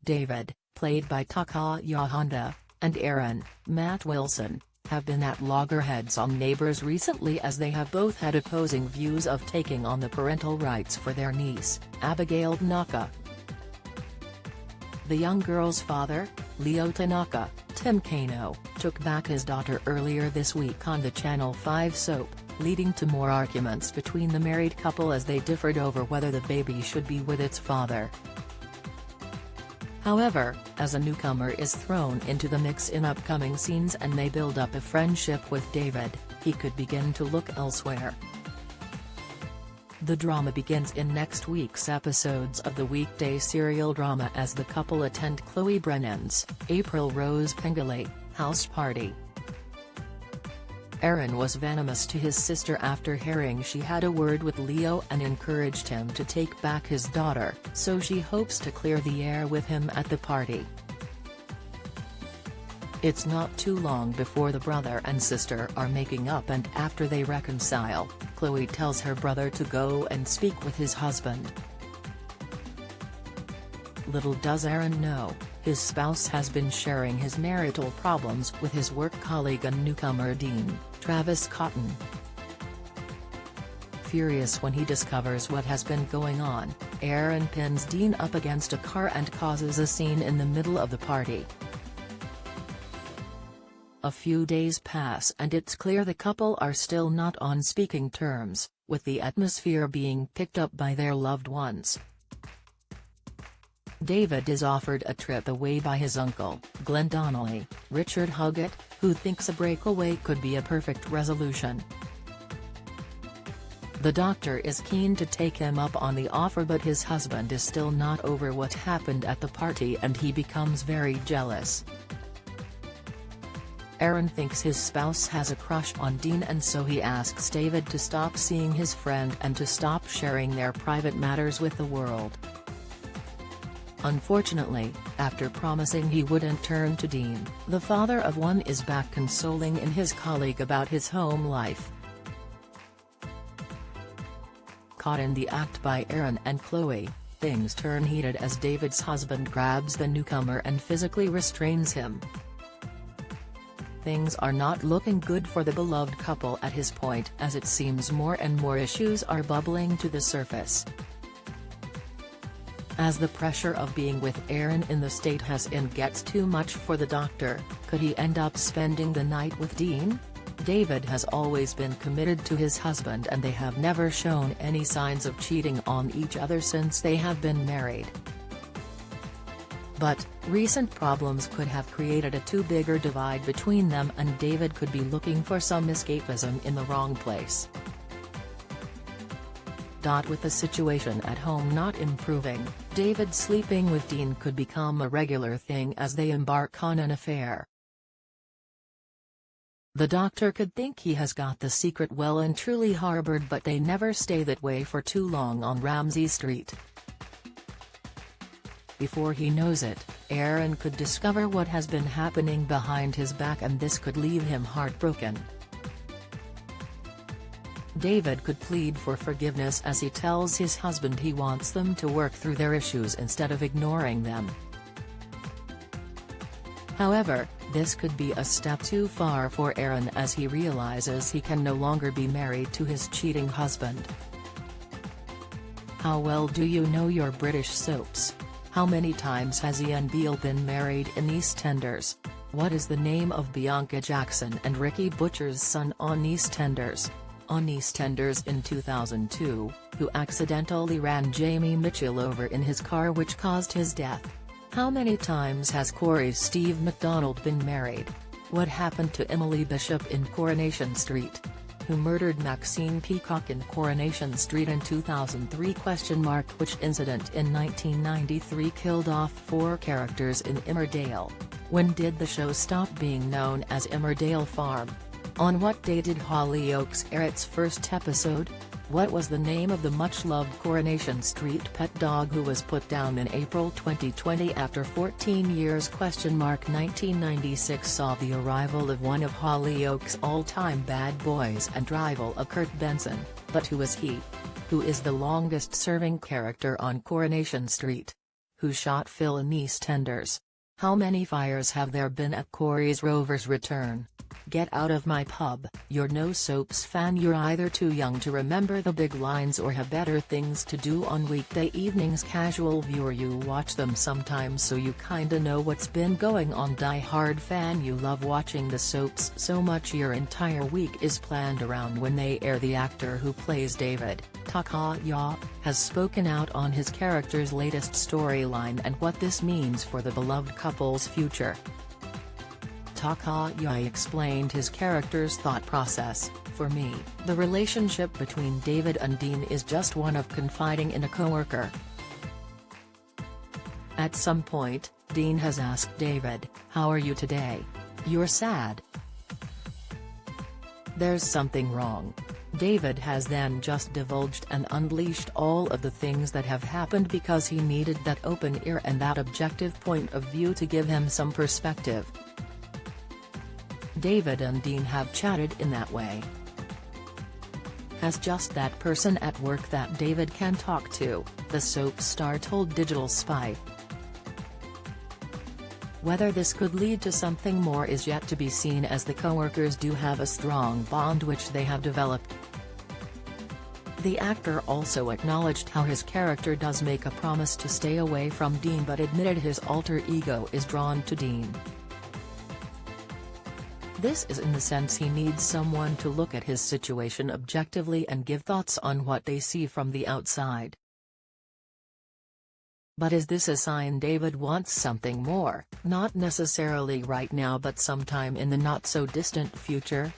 David, played by Takaya Honda, and Aaron, Matt Wilson, have been at loggerheads on Neighbours recently as they have both had opposing views of taking on the parental rights for their niece, Abigail Tanaka. The young girl's father, Leo Tanaka, Tim Kano, took back his daughter earlier this week on the Channel 5 soap, leading to more arguments between the married couple as they differed over whether the baby should be with its father. However, as a newcomer is thrown into the mix in upcoming scenes and they build up a friendship with David, he could begin to look elsewhere. The drama begins in next week's episodes of the weekday serial drama as the couple attend Aaron Brennan's, April Rose Pengale, house party. Aaron was venomous to his sister after hearing she had a word with Leo and encouraged him to take back his daughter, so she hopes to clear the air with him at the party. It's not too long before the brother and sister are making up, and after they reconcile, Chloe tells her brother to go and speak with his husband. Little does Aaron know, his spouse has been sharing his marital problems with his work colleague and newcomer Dean, Travis Cotton. Furious when he discovers what has been going on, Aaron pins Dean up against a car and causes a scene in the middle of the party. A few days pass and it's clear the couple are still not on speaking terms, with the atmosphere being picked up by their loved ones. David is offered a trip away by his uncle, Glenn Donnelly, Richard Huggett, who thinks a breakaway could be a perfect resolution. The doctor is keen to take him up on the offer, but his husband is still not over what happened at the party and he becomes very jealous. Aaron thinks his spouse has a crush on Dean and so he asks David to stop seeing his friend and to stop sharing their private matters with the world. Unfortunately, after promising he wouldn't turn to Dean, the father of one is back consoling in his colleague about his home life. Caught in the act by Aaron and Chloe, things turn heated as David's husband grabs the newcomer and physically restrains him. Things are not looking good for the beloved couple at his point, as it seems more and more issues are bubbling to the surface. As the pressure of being with Aaron in the state has and gets too much for the doctor, could he end up spending the night with Dean? David has always been committed to his husband and they have never shown any signs of cheating on each other since they have been married. But, recent problems could have created a too bigger divide between them and David could be looking for some escapism in the wrong place. With the situation at home not improving, David sleeping with Dean could become a regular thing as they embark on an affair. The doctor could think he has got the secret well and truly harbored, but they never stay that way for too long on Ramsey Street. Before he knows it, Aaron could discover what has been happening behind his back and this could leave him heartbroken. David could plead for forgiveness as he tells his husband he wants them to work through their issues instead of ignoring them. However, this could be a step too far for Aaron as he realizes he can no longer be married to his cheating husband. How well do you know your British soaps? How many times has Ian Beale been married in EastEnders? What is the name of Bianca Jackson and Ricky Butcher's son on EastEnders? On EastEnders in 2002, who accidentally ran Jamie Mitchell over in his car which caused his death? How many times has Corey's Steve MacDonald been married? What happened to Emily Bishop in Coronation Street? Who murdered Maxine Peacock in Coronation Street in 2003? Which incident in 1993 killed off 4 characters in Emmerdale? When did the show stop being known as Emmerdale Farm? On what day did Hollyoaks air its first episode? What was the name of the much-loved Coronation Street pet dog who was put down in April 2020 after 14 years? 1996 saw the arrival of one of Hollyoaks' all-time bad boys and rival, a Kurt Benson, but who is he? Who is the longest-serving character on Coronation Street? Who shot Phil in EastEnders? How many fires have there been at Corey's Rover's return? Get out of my pub. You're no soaps fan. You're either too young to remember the big lines or have better things to do on weekday evenings. Casual viewer, you watch them sometimes so you kinda know what's been going on. Die-hard fan, you love watching the soaps so much your entire week is planned around when they air. The actor who plays David Tanaka has spoken out on his character's latest storyline and what this means for the beloved couple's future. Tanaka explained his character's thought process: "For me, the relationship between David and Dean is just one of confiding in a coworker. At some point, Dean has asked David, 'How are you today? You're sad. There's something wrong.' David has then just divulged and unleashed all of the things that have happened because he needed that open ear and that objective point of view to give him some perspective. David and Dean have chatted in that way. As just that person at work that David can talk to," the soap star told Digital Spy. Whether this could lead to something more is yet to be seen, as the coworkers do have a strong bond which they have developed. The actor also acknowledged how his character does make a promise to stay away from Dean but admitted his alter ego is drawn to Dean. This is in the sense he needs someone to look at his situation objectively and give thoughts on what they see from the outside. But is this a sign David wants something more? Not necessarily right now, but sometime in the not-so-distant future.